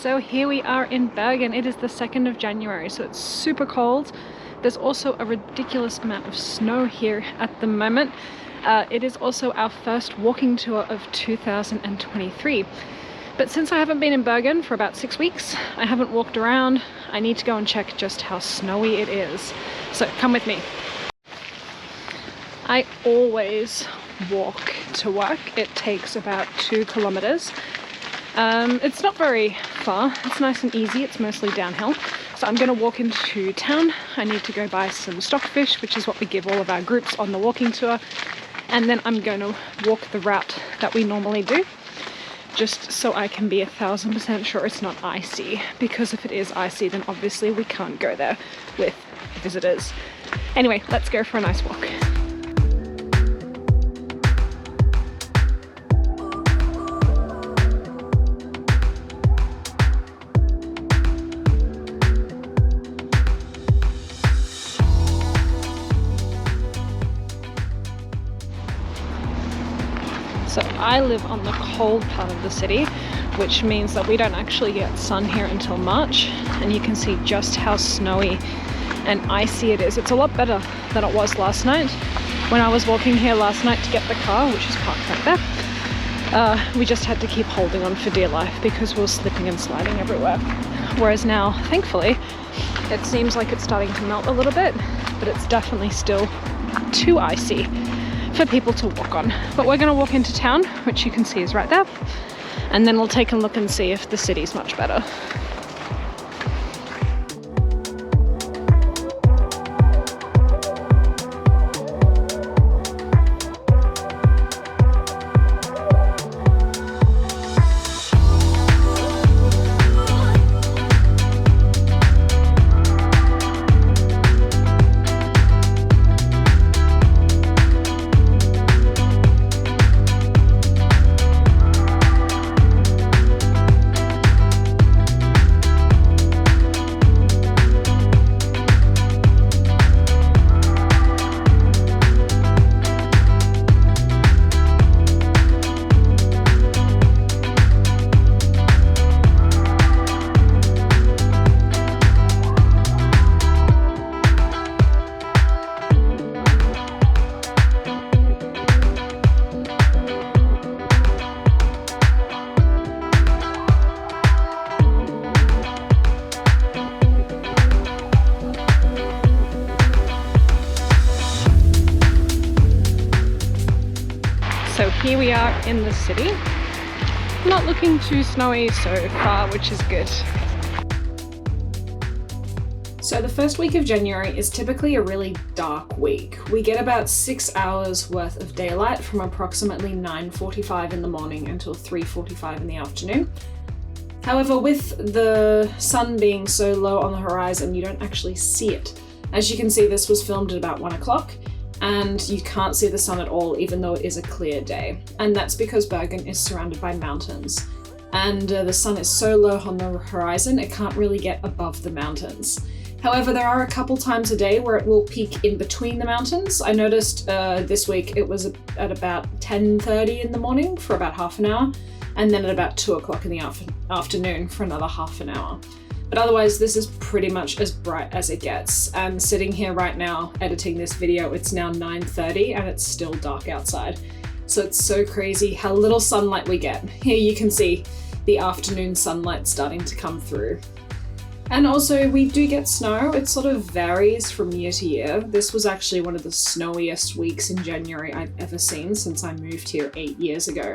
So here we are in Bergen. It is the 2nd of January, so it's super cold. There's also a ridiculous amount of snow here at the moment. It is also our first walking tour of 2023. But since I haven't been in Bergen for about 6 weeks, I haven't walked around. I need to go and check just how snowy it is. So come with me. I always walk to work. It takes about 2 kilometers. It's not very far. It's nice and easy. It's mostly downhill. So I'm going to walk into town. I need to go buy some stockfish, which is what we give all of our groups on the walking tour. And then I'm going to walk the route that we normally do, just so I can be 1000% sure it's not icy. Because if it is icy, then obviously we can't go there with visitors. Anyway, let's go for a nice walk. So I live on the cold part of the city, which means that we don't actually get sun here until March, and you can see just how snowy and icy it is. It's a lot better than it was last night. When I was walking here last night to get the car, which is parked right there, we just had to keep holding on for dear life because we were slipping and sliding everywhere. Whereas now, thankfully, it seems like it's starting to melt a little bit, but it's definitely still too icy for people to walk on. But we're going to walk into town, which you can see is right there, and then we'll take a look and see if the city's much better. So here we are in the city. Not looking too snowy so far, which is good. So the first week of January is typically a really dark week. We get about 6 hours worth of daylight from approximately 9:45 in the morning until 3:45 in the afternoon. However, with the sun being so low on the horizon, you don't actually see it. As you can see, this was filmed at about 1 o'clock. And you can't see the sun at all, even though it is a clear day. And that's because Bergen is surrounded by mountains. And the sun is so low on the horizon, it can't really get above the mountains. However, there are a couple times a day where it will peak in between the mountains. I noticed this week it was at about 10:30 in the morning for about half an hour, and then at about 2 o'clock in the afternoon for another half an hour. But otherwise, this is pretty much as bright as it gets. And sitting here right now, editing this video, it's now 9:30 and it's still dark outside. So it's so crazy how little sunlight we get. Here you can see the afternoon sunlight starting to come through. And also we do get snow. It sort of varies from year to year. This was actually one of the snowiest weeks in January I've ever seen since I moved here 8 years ago.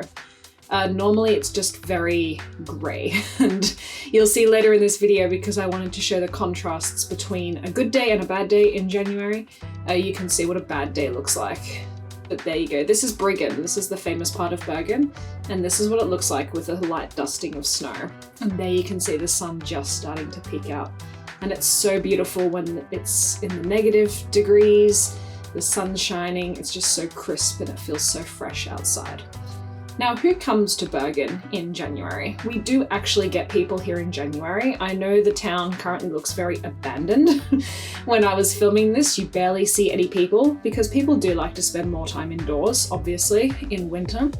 Normally it's just very grey, and you'll see later in this video, because I wanted to show the contrasts between a good day and a bad day in January, you can see what a bad day looks like. But there you go. This is Bergen. This is the famous part of Bergen, and this is what it looks like with a light dusting of snow. And there you can see the sun just starting to peek out. And it's so beautiful when it's in the negative degrees, the sun's shining, it's just so crisp and it feels so fresh outside. Now, who comes to Bergen in January? We do actually get people here in January. I know the town currently looks very abandoned. When I was filming this, you barely see any people because people do like to spend more time indoors, obviously, in winter.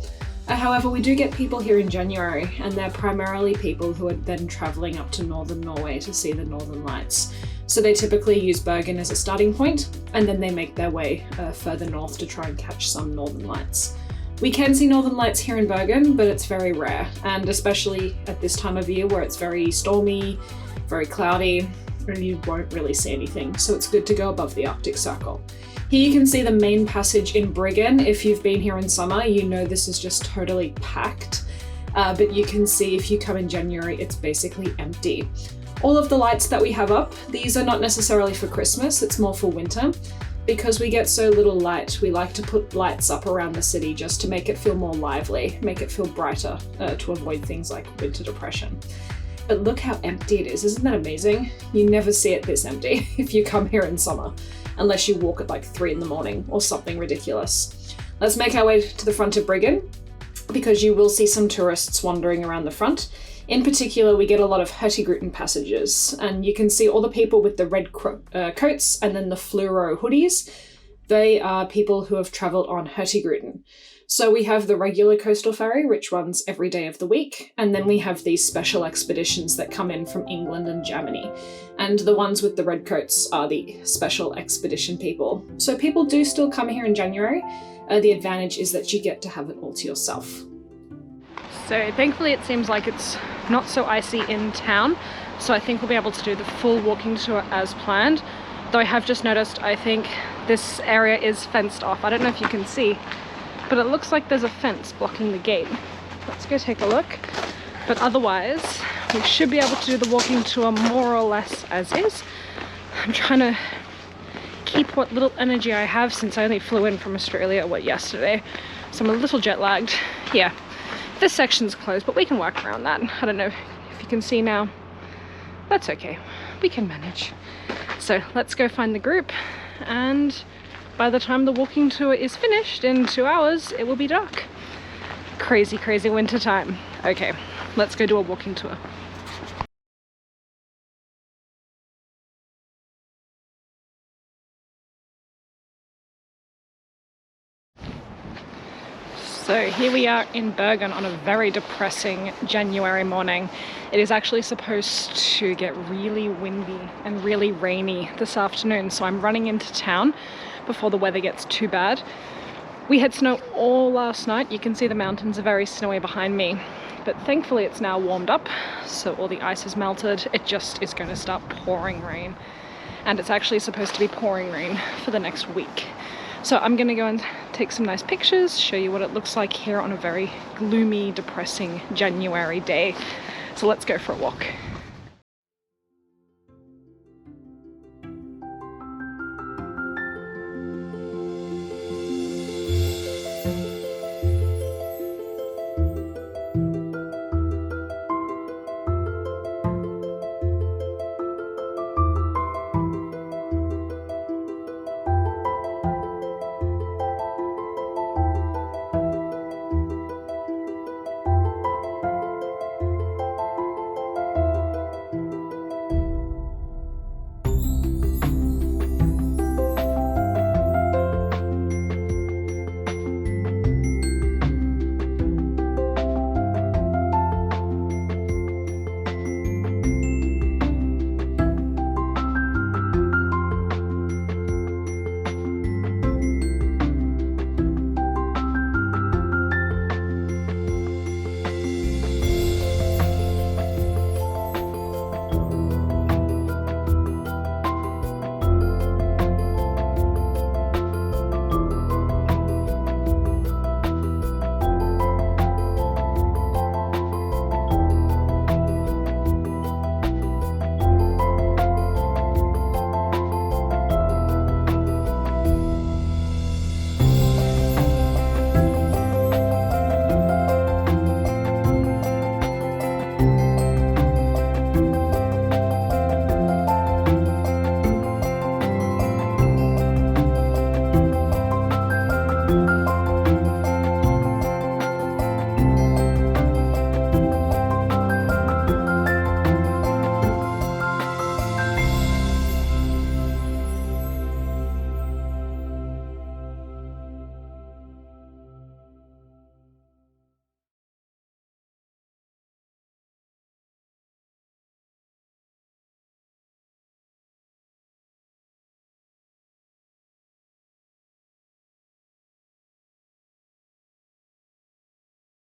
However, we do get people here in January, and they're primarily people who are then travelling up to northern Norway to see the northern lights. So they typically use Bergen as a starting point, and then they make their way further north to try and catch some northern lights. We can see northern lights here in Bergen, but it's very rare, and especially at this time of year where it's very stormy, very cloudy, and you won't really see anything, so it's good to go above the Arctic Circle. Here you can see the main passage in Bergen. If you've been here in summer, you know this is just totally packed, but you can see if you come in January, it's basically empty. All of the lights that we have up, these are not necessarily for Christmas, it's more for winter. Because we get so little light, we like to put lights up around the city just to make it feel more lively, make it feel brighter, to avoid things like winter depression. But look how empty it is, isn't that amazing? You never see it this empty if you come here in summer, unless you walk at like 3 in the morning or something ridiculous. Let's make our way to the front of Bergen, because you will see some tourists wandering around the front. In particular, we get a lot of Hurtigruten passengers, and you can see all the people with the red coats and then the fluoro hoodies. They are people who have travelled on Hurtigruten. So we have the regular coastal ferry, which runs every day of the week, and then we have these special expeditions that come in from England and Germany. And the ones with the red coats are the special expedition people. So people do still come here in January. The advantage is that you get to have it all to yourself. So thankfully it seems like it's not so icy in town, so I think we'll be able to do the full walking tour as planned. Though I have just noticed, I think this area is fenced off. I don't know if you can see, but it looks like there's a fence blocking the gate. Let's go take a look. But otherwise, we should be able to do the walking tour more or less as is. I'm trying to keep what little energy I have since I only flew in from Australia, yesterday. So I'm a little jet lagged. Yeah. This section's closed, but we can work around that. I don't know if you can see now. That's okay. We can manage. So let's go find the group, and by the time the walking tour is finished in 2 hours, it will be dark. Crazy, crazy winter time. Okay, let's go do a walking tour. So here we are in Bergen on a very depressing January morning. It is actually supposed to get really windy and really rainy this afternoon, so I'm running into town before the weather gets too bad. We had snow all last night. You can see the mountains are very snowy behind me, but thankfully it's now warmed up, so all the ice is melted. It just is going to start pouring rain, and it's actually supposed to be pouring rain for the next week. So I'm gonna go and take some nice pictures, show you what it looks like here on a very gloomy, depressing January day. So let's go for a walk.